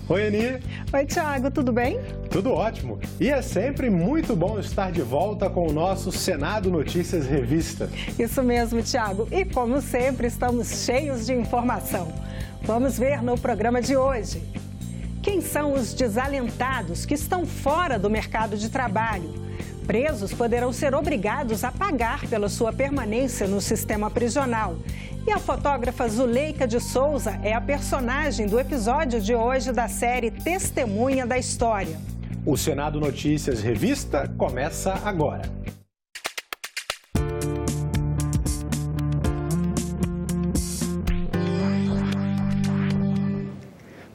Oi, Ani. Oi, Thiago, tudo bem? Tudo ótimo. E é sempre muito bom estar de volta com o nosso Senado Notícias Revista. Isso mesmo, Thiago. E como sempre, estamos cheios de informação. Vamos ver no programa de hoje. Quem são os desalentados que estão fora do mercado de trabalho? Presos poderão ser obrigados a pagar pela sua permanência no sistema prisional. E a fotógrafa Zuleika de Souza é a personagem do episódio de hoje da série Testemunha da História. O Senado Notícias Revista começa agora.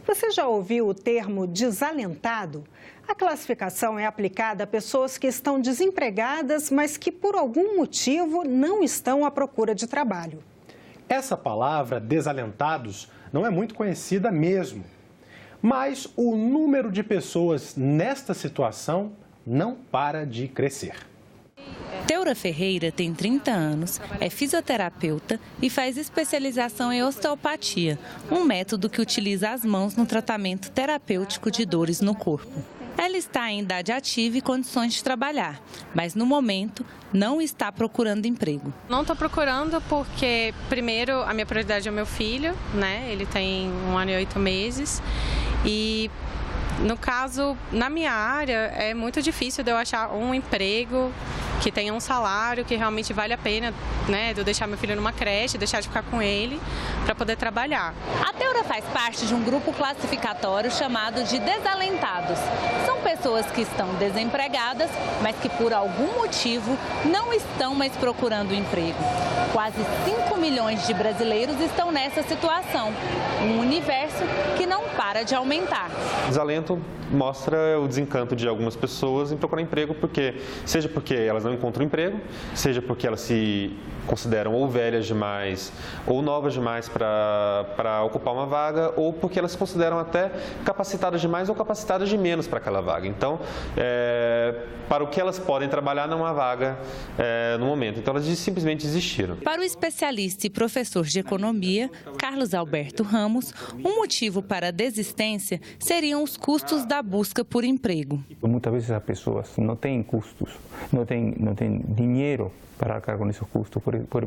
Você já ouviu o termo desalentado? A classificação é aplicada a pessoas que estão desempregadas, mas que por algum motivo não estão à procura de trabalho. Essa palavra, desalentados, não é muito conhecida mesmo. Mas o número de pessoas nesta situação não para de crescer. Teura Ferreira tem 30 anos, é fisioterapeuta e faz especialização em osteopatia, um método que utiliza as mãos no tratamento terapêutico de dores no corpo. Ela está em idade ativa e condições de trabalhar, mas no momento não está procurando emprego. Não estou procurando porque, primeiro, a minha prioridade é o meu filho, né? Ele tem 1 ano e 8 meses e, no caso, na minha área, é muito difícil de eu achar um emprego que tenha um salário que realmente vale a pena, né, de eu deixar meu filho numa creche, deixar de ficar com ele para poder trabalhar. A Teura faz parte de um grupo classificatório chamado de desalentados. São pessoas que estão desempregadas, mas que por algum motivo não estão mais procurando emprego. Quase 5 milhões de brasileiros estão nessa situação, um universo que não para de aumentar. Desalento mostra o desencanto de algumas pessoas em procurar emprego, seja porque elas não encontram emprego, seja porque elas se consideram ou velhas demais ou novas demais para ocupar uma vaga, ou porque elas se consideram até capacitadas demais ou capacitadas de menos para aquela vaga. Então, para o que elas podem trabalhar não há vaga no momento. Então, elas simplesmente desistiram. Para o especialista e professor de economia, Carlos Alberto Ramos, um motivo para a desistência seriam os custos da busca por emprego. Muitas vezes as pessoas não têm custos, não têm dinheiro para arcar com esses custos.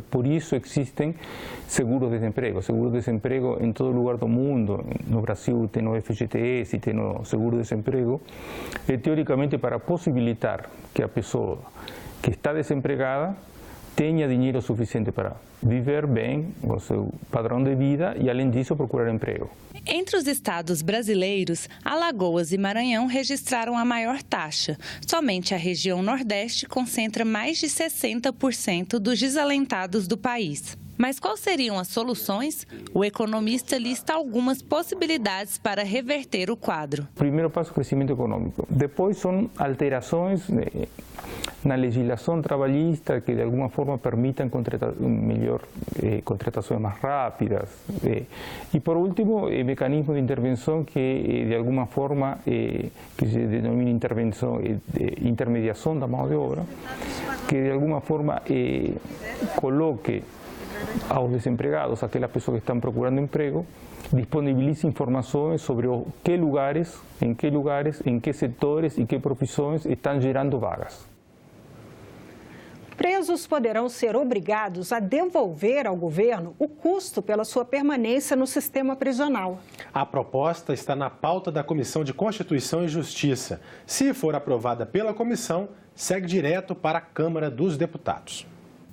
Por isso existem seguros-desemprego. Seguro-desemprego em todo lugar do mundo. No Brasil tem o FGTS e tem o seguro-desemprego. Teoricamente, para possibilitar que a pessoa que está desempregada tenha dinheiro suficiente para viver bem o seu padrão de vida e, além disso, procurar emprego. Entre os estados brasileiros, Alagoas e Maranhão registraram a maior taxa. Somente a região Nordeste concentra mais de 60% dos desalentados do país. Mas quais seriam as soluções? O economista lista algumas possibilidades para reverter o quadro. Primeiro passo, o crescimento econômico. Depois são alterações na legislação trabalhista que de alguma forma permitam contratações mais rápidas. E por último, mecanismos de intervenção que de alguma forma que se denomina intermediação da mão de obra, que de alguma forma coloque aos desempregados, aquelas pessoas que estão procurando emprego, disponibilize informações sobre em que setores e que profissões estão gerando vagas. Presos poderão ser obrigados a devolver ao governo o custo pela sua permanência no sistema prisional. A proposta está na pauta da Comissão de Constituição e Justiça. Se for aprovada pela comissão, segue direto para a Câmara dos Deputados.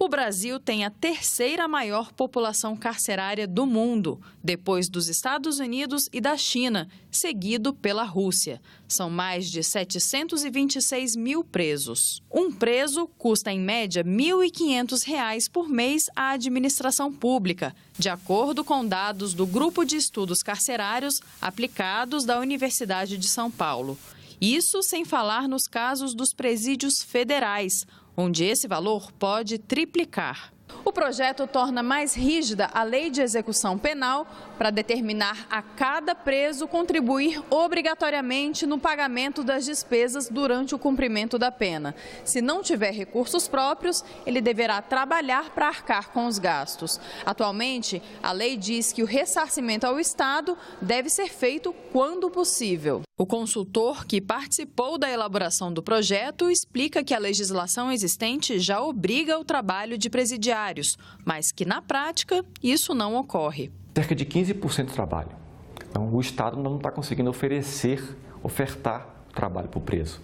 O Brasil tem a 3ª maior população carcerária do mundo, depois dos Estados Unidos e da China, seguido pela Rússia. São mais de 726 mil presos. Um preso custa, em média, R$ 1.500 por mês à administração pública, de acordo com dados do Grupo de Estudos Carcerários Aplicados da Universidade de São Paulo. Isso sem falar nos casos dos presídios federais, onde esse valor pode triplicar. O O projeto torna mais rígida a lei de execução penal para determinar a cada preso contribuir obrigatoriamente no pagamento das despesas durante o cumprimento da pena. Se não tiver recursos próprios, ele deverá trabalhar para arcar com os gastos. Atualmente, a lei diz que o ressarcimento ao Estado deve ser feito quando possível. O consultor que participou da elaboração do projeto explica que a legislação existente já obriga o trabalho de presidiários, mas que, na prática, isso não ocorre. Cerca de 15% do trabalho. Então, o Estado não está conseguindo ofertar trabalho para o preso.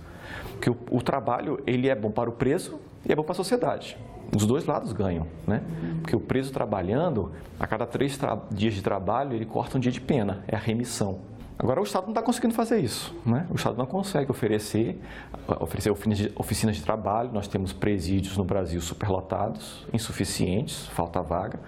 Porque o trabalho ele é bom para o preso e é bom para a sociedade. Os dois lados ganham, né? Porque o preso trabalhando, a cada 3 dias de trabalho, ele corta um dia de pena, é a remissão. Agora, o Estado não está conseguindo fazer isso, né? O Estado não consegue oferecer oficinas de trabalho. Nós temos presídios no Brasil superlotados, insuficientes, falta vaga.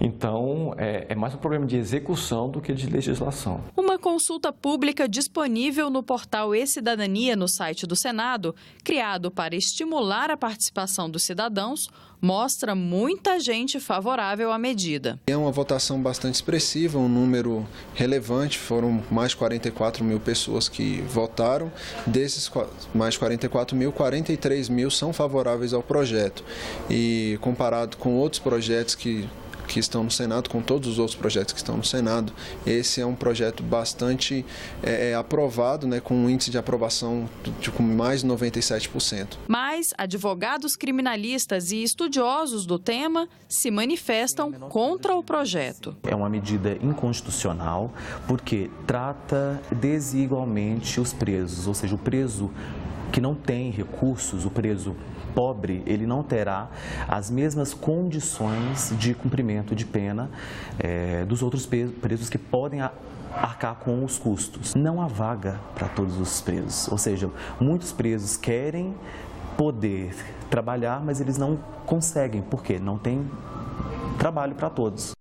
Então, é mais um problema de execução do que de legislação. Uma consulta pública disponível no portal E-Cidadania no site do Senado, criado para estimular a participação dos cidadãos, mostra muita gente favorável à medida. É uma votação bastante expressiva, um número relevante, foram mais de 44 mil pessoas que votaram. Desses mais 44 mil, 43 mil são favoráveis ao projeto. E comparado com outros projetos que estão no Senado, com todos os outros projetos que estão no Senado, esse é um projeto bastante aprovado, né, com um índice de aprovação de mais de 97%. Mas advogados criminalistas e estudiosos do tema se manifestam contra o projeto. É uma medida inconstitucional porque trata desigualmente os presos, ou seja, o preso que não tem recursos, o preso pobre, ele não terá as mesmas condições de cumprimento de pena dos outros presos que podem arcar com os custos. Não há vaga para todos os presos, ou seja, muitos presos querem poder trabalhar, mas eles não conseguem, porque não tem trabalho para todos.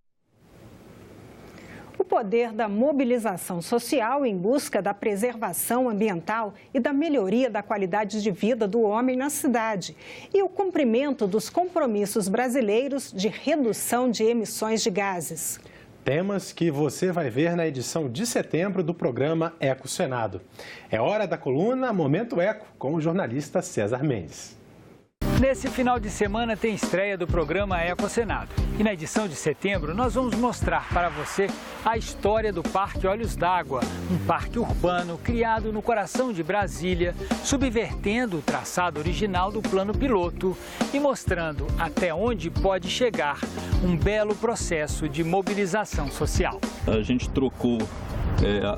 O poder da mobilização social em busca da preservação ambiental e da melhoria da qualidade de vida do homem na cidade e o cumprimento dos compromissos brasileiros de redução de emissões de gases. Temas que você vai ver na edição de setembro do programa Eco Senado. É hora da coluna Momento Eco, com o jornalista César Mendes. Nesse final de semana tem estreia do programa Eco Senado. E na edição de setembro nós vamos mostrar para você a história do Parque Olhos d'Água, um parque urbano criado no coração de Brasília, subvertendo o traçado original do plano piloto e mostrando até onde pode chegar um belo processo de mobilização social. A gente trocou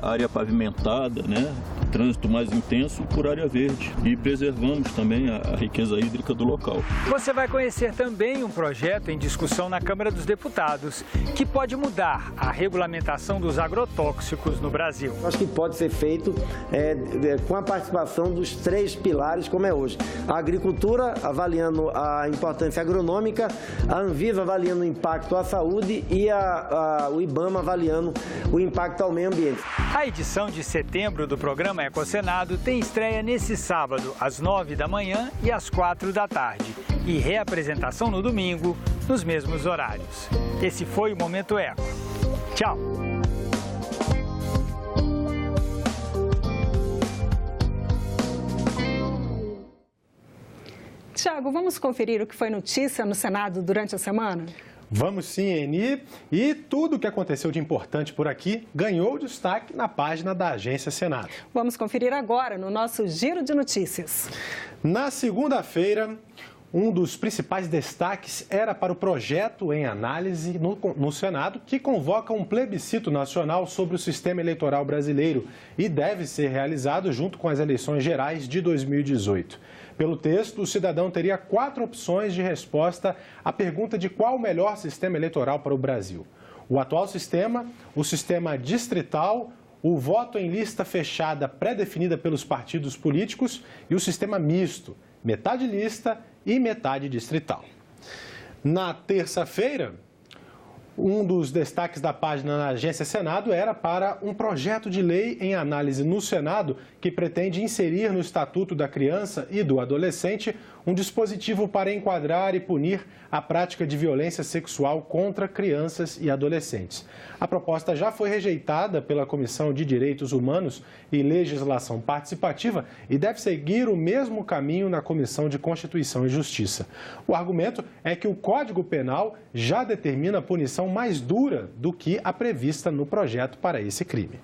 a área pavimentada, né? Trânsito mais intenso por área verde e preservamos também a riqueza hídrica do local. Você vai conhecer também um projeto em discussão na Câmara dos Deputados que pode mudar a regulamentação dos agrotóxicos no Brasil. Acho que pode ser feito com a participação dos 3 pilares, como é hoje. A agricultura avaliando a importância agronômica, a Anvisa avaliando o impacto à saúde e o IBAMA avaliando o impacto ao meio ambiente. A edição de setembro do programa Eco Senado tem estreia nesse sábado, às 9 da manhã e às 4 da tarde. E reapresentação no domingo, nos mesmos horários. Esse foi o Momento Eco. Tchau! Tiago, vamos conferir o que foi notícia no Senado durante a semana? Vamos sim, Eni. E tudo o que aconteceu de importante por aqui ganhou destaque na página da Agência Senado. Vamos conferir agora no nosso Giro de Notícias. Na segunda-feira, um dos principais destaques era para o projeto em análise no Senado, que convoca um plebiscito nacional sobre o sistema eleitoral brasileiro e deve ser realizado junto com as eleições gerais de 2018. Pelo texto, o cidadão teria 4 opções de resposta à pergunta de qual o melhor sistema eleitoral para o Brasil. O atual sistema, o sistema distrital, o voto em lista fechada pré-definida pelos partidos políticos e o sistema misto, metade lista e metade distrital. Na terça-feira, um dos destaques da página na Agência Senado era para um projeto de lei em análise no Senado que pretende inserir no Estatuto da Criança e do Adolescente um dispositivo para enquadrar e punir a prática de violência sexual contra crianças e adolescentes. A proposta já foi rejeitada pela Comissão de Direitos Humanos e Legislação Participativa e deve seguir o mesmo caminho na Comissão de Constituição e Justiça. O argumento é que o Código Penal já determina punição mais dura do que a prevista no projeto para esse crime.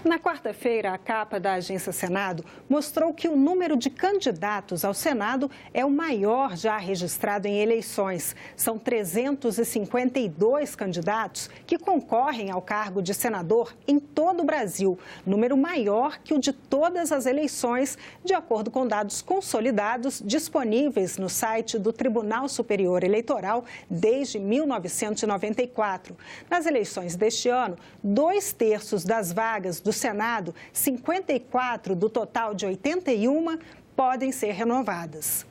Na quarta-feira, a capa da Agência Senado mostrou que o número de candidatos ao Senado é o maior já registrado em eleições. São 352 candidatos que concorrem ao cargo de senador em todo o Brasil, número maior que o de todas as eleições, de acordo com dados consolidados disponíveis no site do Tribunal Superior Eleitoral desde 1994. Nas eleições deste ano, 2/3 das vagas do Senado, 54 do total de 81, podem ser renovadas.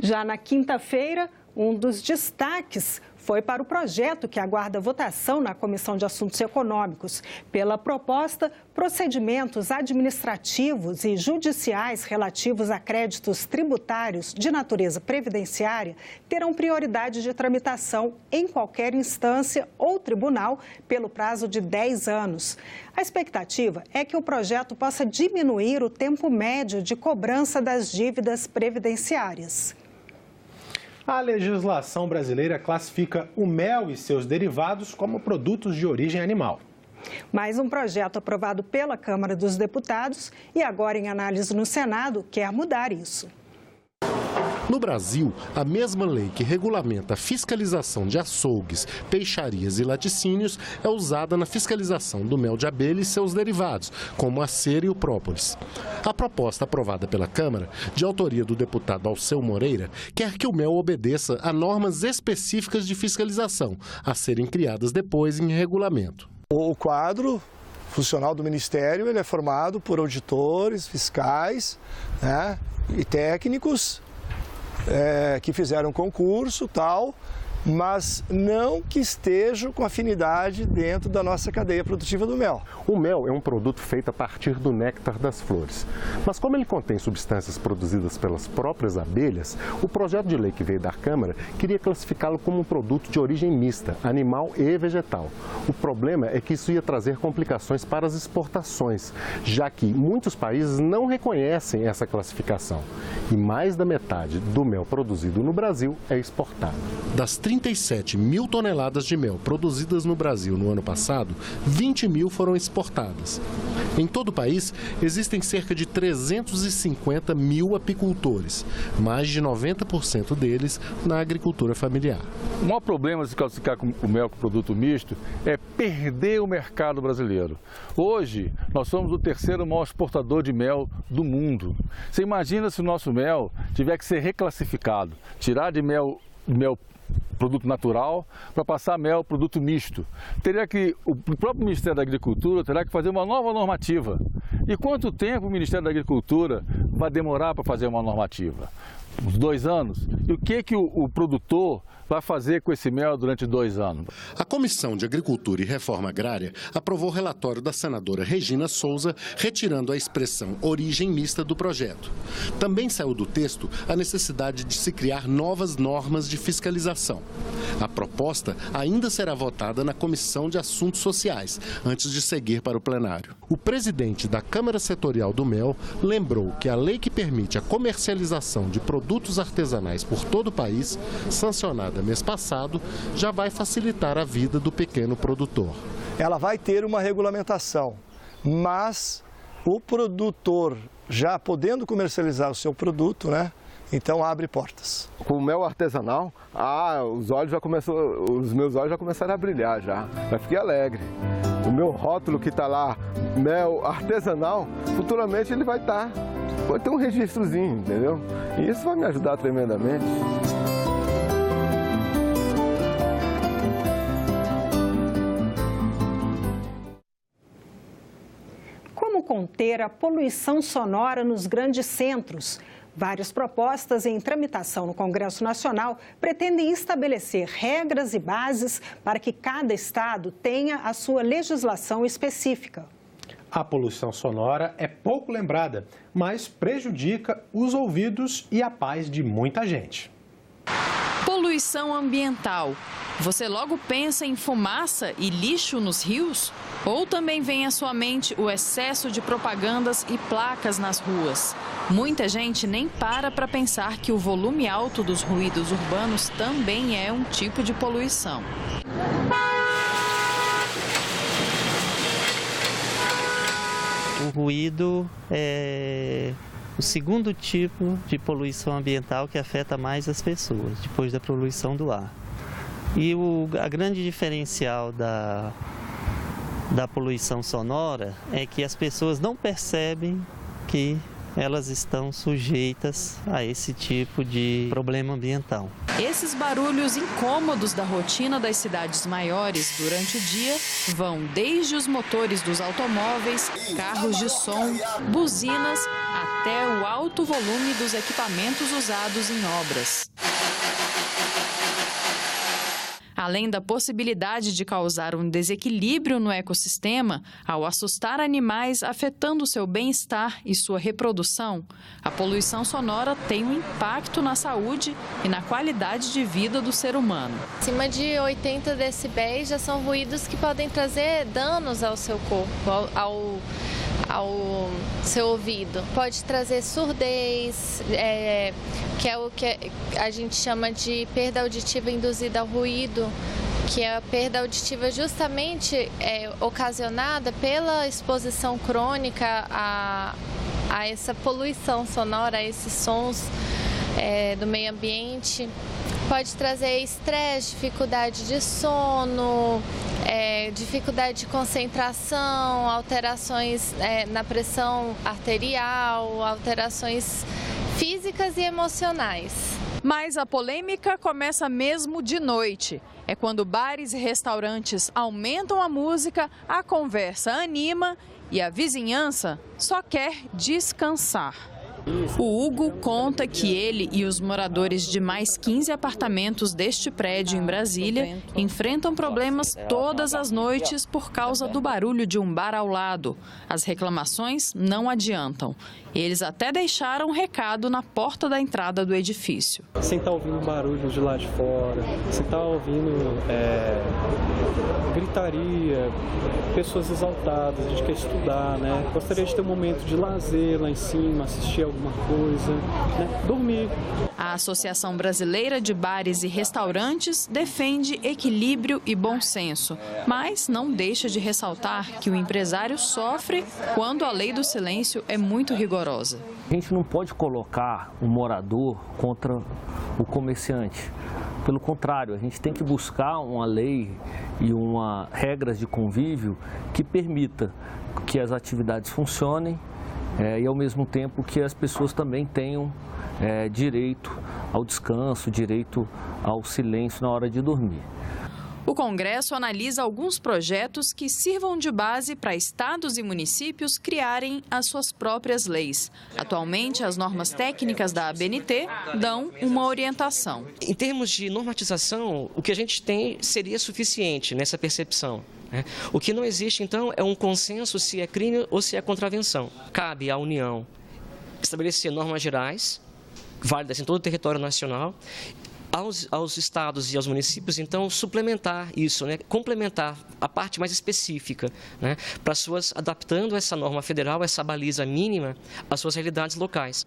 Já na quinta-feira, um dos destaques foi para o projeto que aguarda votação na Comissão de Assuntos Econômicos. Pela proposta, procedimentos administrativos e judiciais relativos a créditos tributários de natureza previdenciária terão prioridade de tramitação em qualquer instância ou tribunal pelo prazo de 10 anos. A expectativa é que o projeto possa diminuir o tempo médio de cobrança das dívidas previdenciárias. A legislação brasileira classifica o mel e seus derivados como produtos de origem animal. Mais um projeto aprovado pela Câmara dos Deputados e agora em análise no Senado quer mudar isso. No Brasil, a mesma lei que regulamenta a fiscalização de açougues, peixarias e laticínios é usada na fiscalização do mel de abelha e seus derivados, como a cera e o própolis. A proposta aprovada pela Câmara, de autoria do deputado Alceu Moreira, quer que o mel obedeça a normas específicas de fiscalização, a serem criadas depois em regulamento. O quadro funcional do Ministério ele é formado por auditores, fiscais, e técnicos que fizeram concurso tal, mas não que estejam com afinidade dentro da nossa cadeia produtiva do mel. O mel é um produto feito a partir do néctar das flores. Mas como ele contém substâncias produzidas pelas próprias abelhas, o projeto de lei que veio da Câmara queria classificá-lo como um produto de origem mista, animal e vegetal. O problema é que isso ia trazer complicações para as exportações, já que muitos países não reconhecem essa classificação. E mais da metade do mel produzido no Brasil é exportado. Das 37 mil toneladas de mel produzidas no Brasil no ano passado, 20 mil foram exportadas. Em todo o país, existem cerca de 350 mil apicultores, mais de 90% deles na agricultura familiar. O maior problema de se classificar o mel como produto misto é perder o mercado brasileiro. Hoje, nós somos o terceiro maior exportador de mel do mundo. Você imagina se o nosso mel tiver que ser reclassificado, tirar de mel produto natural para passar mel produto misto. O próprio Ministério da Agricultura terá que fazer uma nova normativa. E quanto tempo o Ministério da Agricultura vai demorar para fazer uma normativa? Uns 2 anos? E o que o produtor vai fazer com esse mel durante 2 anos? A Comissão de Agricultura e Reforma Agrária aprovou o relatório da senadora Regina Souza, retirando a expressão origem mista do projeto. Também saiu do texto a necessidade de se criar novas normas de fiscalização. A proposta ainda será votada na Comissão de Assuntos Sociais, antes de seguir para o plenário. O presidente da Câmara Setorial do Mel lembrou que a lei que permite a comercialização de produtos artesanais por todo o país, sancionada mês passado, já vai facilitar a vida do pequeno produtor. Ela vai ter uma regulamentação, mas o produtor já podendo comercializar o seu produto, então abre portas. Com o mel artesanal, os meus olhos já começaram a brilhar já. Eu fiquei alegre. O meu rótulo que está lá, mel artesanal, futuramente ele vai ter um registrozinho, entendeu? E isso vai me ajudar tremendamente. Como conter a poluição sonora nos grandes centros? Várias propostas em tramitação no Congresso Nacional pretendem estabelecer regras e bases para que cada estado tenha a sua legislação específica. A poluição sonora é pouco lembrada, mas prejudica os ouvidos e a paz de muita gente. Poluição ambiental. Você logo pensa em fumaça e lixo nos rios? Ou também vem à sua mente o excesso de propagandas e placas nas ruas? Muita gente nem para pensar que o volume alto dos ruídos urbanos também é um tipo de poluição. O ruído é o segundo tipo de poluição ambiental que afeta mais as pessoas, depois da poluição do ar. E a grande diferencial da poluição sonora é que as pessoas não percebem que elas estão sujeitas a esse tipo de problema ambiental. Esses barulhos incômodos da rotina das cidades maiores durante o dia vão desde os motores dos automóveis, carros de som, buzinas, até o alto volume dos equipamentos usados em obras. Além da possibilidade de causar um desequilíbrio no ecossistema, ao assustar animais afetando seu bem-estar e sua reprodução, a poluição sonora tem um impacto na saúde e na qualidade de vida do ser humano. Acima de 80 decibéis já são ruídos que podem trazer danos ao seu corpo, ao seu ouvido. Pode trazer surdez, que é o que a gente chama de perda auditiva induzida ao ruído, que é a perda auditiva justamente ocasionada pela exposição crônica a essa poluição sonora, a esses sons do meio ambiente. Pode trazer estresse, dificuldade de sono, dificuldade de concentração, alterações na pressão arterial, alterações físicas e emocionais. Mas a polêmica começa mesmo de noite. É quando bares e restaurantes aumentam a música, a conversa anima e a vizinhança só quer descansar. O Hugo conta que ele e os moradores de mais 15 apartamentos deste prédio em Brasília enfrentam problemas todas as noites por causa do barulho de um bar ao lado. As reclamações não adiantam. Eles até deixaram um recado na porta da entrada do edifício. Sem estar ouvindo barulho de lá de fora, sem estar ouvindo gritaria, pessoas exaltadas, a gente quer estudar, né? Gostaria de ter um momento de lazer lá em cima, assistir alguma coisa, né? Dormir. A Associação Brasileira de Bares e Restaurantes defende equilíbrio e bom senso, mas não deixa de ressaltar que o empresário sofre quando a lei do silêncio é muito rigorosa. A gente não pode colocar o morador contra o comerciante. Pelo contrário, a gente tem que buscar uma lei e regras de convívio que permita que as atividades funcionem e, ao mesmo tempo, que as pessoas também tenham direito ao descanso, direito ao silêncio na hora de dormir. O Congresso analisa alguns projetos que sirvam de base para estados e municípios criarem as suas próprias leis. Atualmente, as normas técnicas da ABNT dão uma orientação. Em termos de normatização, o que a gente tem seria suficiente nessa percepção. O que não existe, então, é um consenso se é crime ou se é contravenção. Cabe à União estabelecer normas gerais, válidas em todo o território nacional, aos estados e aos municípios, então, suplementar isso, né? Complementar a parte mais específica, né? Para suas adaptando essa norma federal, essa baliza mínima, às suas realidades locais.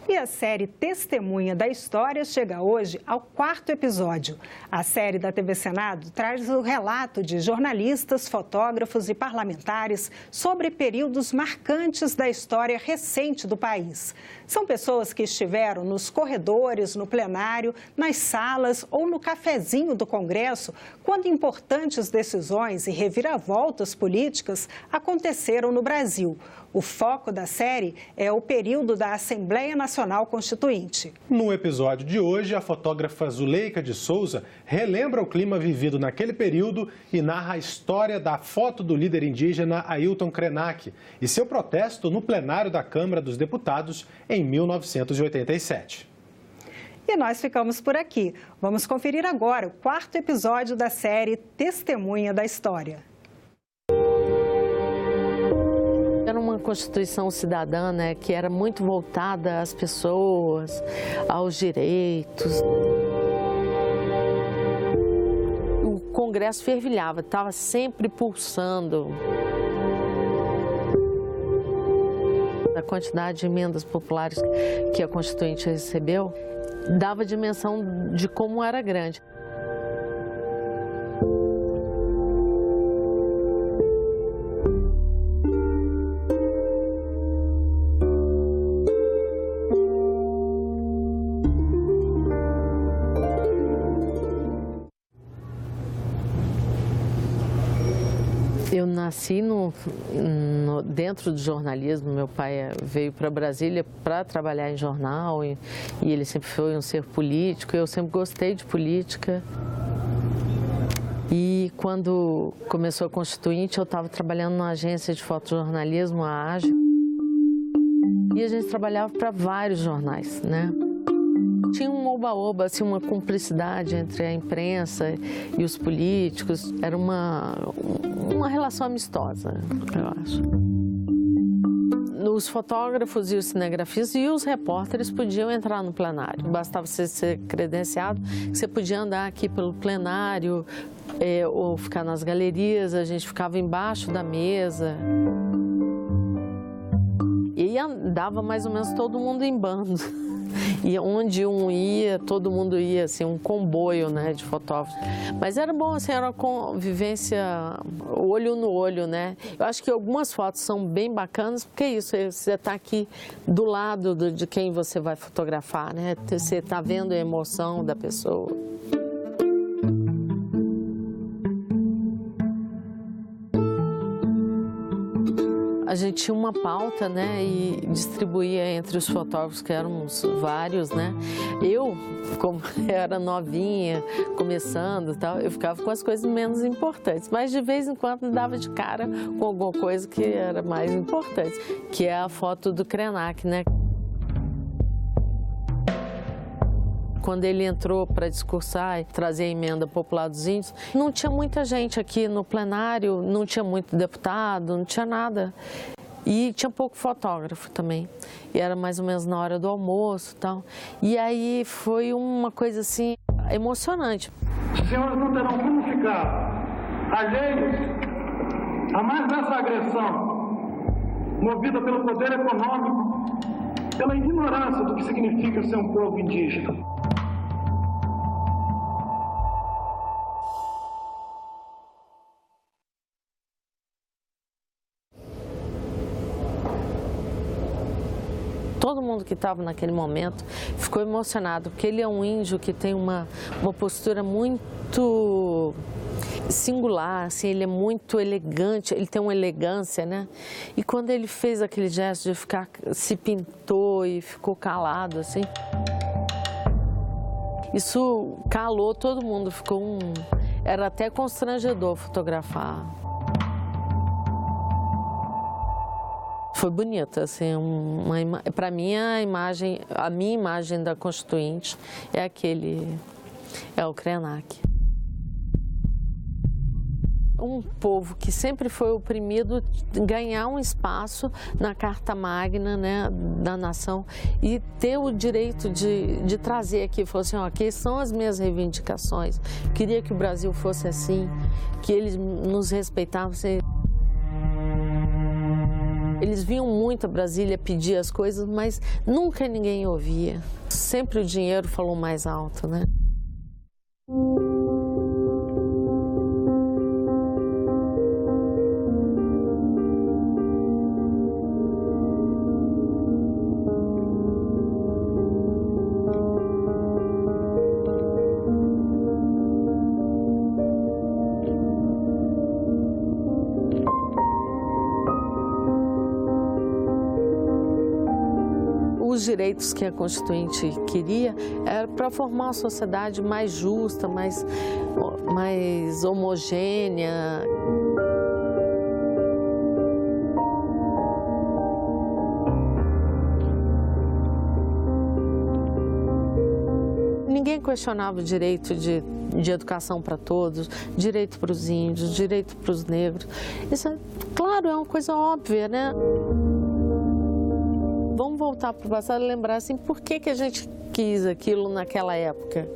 E a série Testemunha da História chega hoje ao 4º episódio. A série da TV Senado traz o relato de jornalistas, fotógrafos e parlamentares sobre períodos marcantes da história recente do país. São pessoas que estiveram nos corredores, no plenário, nas salas ou no cafezinho do Congresso, quando importantes decisões e reviravoltas políticas aconteceram no Brasil. O foco da série é o período da Assembleia Nacional Constituinte. No episódio de hoje, a fotógrafa Zuleika de Souza relembra o clima vivido naquele período e narra a história da foto do líder indígena Ailton Krenak e seu protesto no plenário da Câmara dos Deputados em 1987. E nós ficamos por aqui. Vamos conferir agora o 4º episódio da série Testemunha da História. Constituição cidadã, né, que era muito voltada às pessoas, aos direitos. O Congresso fervilhava, estava sempre pulsando. A quantidade de emendas populares que a Constituinte recebeu dava dimensão de como era grande. Eu nasci dentro do jornalismo. Meu pai veio para Brasília para trabalhar em jornal e ele sempre foi um ser político. Eu sempre gostei de política. E quando começou a Constituinte, eu estava trabalhando numa agência de fotojornalismo, a AGE, e a gente trabalhava para vários jornais, né? Tinha um oba-oba, assim, uma cumplicidade entre a imprensa e os políticos. Era uma relação amistosa, eu acho. Os fotógrafos e os cinegrafistas e os repórteres podiam entrar no plenário. Bastava você ser credenciado, você podia andar aqui pelo plenário ou ficar nas galerias. A gente ficava embaixo da mesa. E andava mais ou menos todo mundo em bando. E onde um ia, todo mundo ia, assim, um comboio, né, de fotógrafos. Mas era bom, assim, era uma convivência olho no olho, né? Eu acho que algumas fotos são bem bacanas, porque é isso, você está aqui do lado de quem você vai fotografar, né? Você está vendo a emoção da pessoa. A gente tinha uma pauta, né, e distribuía entre os fotógrafos, que éramos vários, né. Eu, como era novinha, começando e tal, eu ficava com as coisas menos importantes, mas de vez em quando dava de cara com alguma coisa que era mais importante, que é a foto do Krenak, né. Quando ele entrou para discursar e trazer a emenda popular dos índios, não tinha muita gente aqui no plenário, não tinha muito deputado, não tinha nada. E tinha pouco fotógrafo também. E era mais ou menos na hora do almoço e tal. E aí foi uma coisa assim, emocionante. Os senhores não terão como ficar alheios a mais essa agressão, movida pelo poder econômico, pela ignorância do que significa ser um povo indígena. Todo mundo que estava naquele momento ficou emocionado, porque ele é um índio que tem uma postura muito singular, assim, ele é muito elegante, ele tem uma elegância, né? E quando ele fez aquele gesto de ficar, se pintou e ficou calado, assim, isso calou todo mundo, era até constrangedor fotografar. Foi bonita, assim, para mim a minha imagem da Constituinte é o Krenak. Um povo que sempre foi oprimido ganhar um espaço na Carta Magna, né, da nação e ter o direito de trazer aqui, falar assim, ó, aqui são as minhas reivindicações, queria que o Brasil fosse assim, que eles nos respeitassem. Eles vinham muito a Brasília pedir as coisas, mas nunca ninguém ouvia. Sempre o dinheiro falou mais alto, né? Os direitos que a Constituinte queria era para formar uma sociedade mais justa, mais homogênea. Ninguém questionava o direito de educação para todos, direito para os índios, direito para os negros. Isso, claro, é uma coisa óbvia, né? vamos voltar para o passado e lembrar assim, por que a gente quis aquilo naquela época?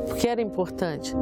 Porque era importante.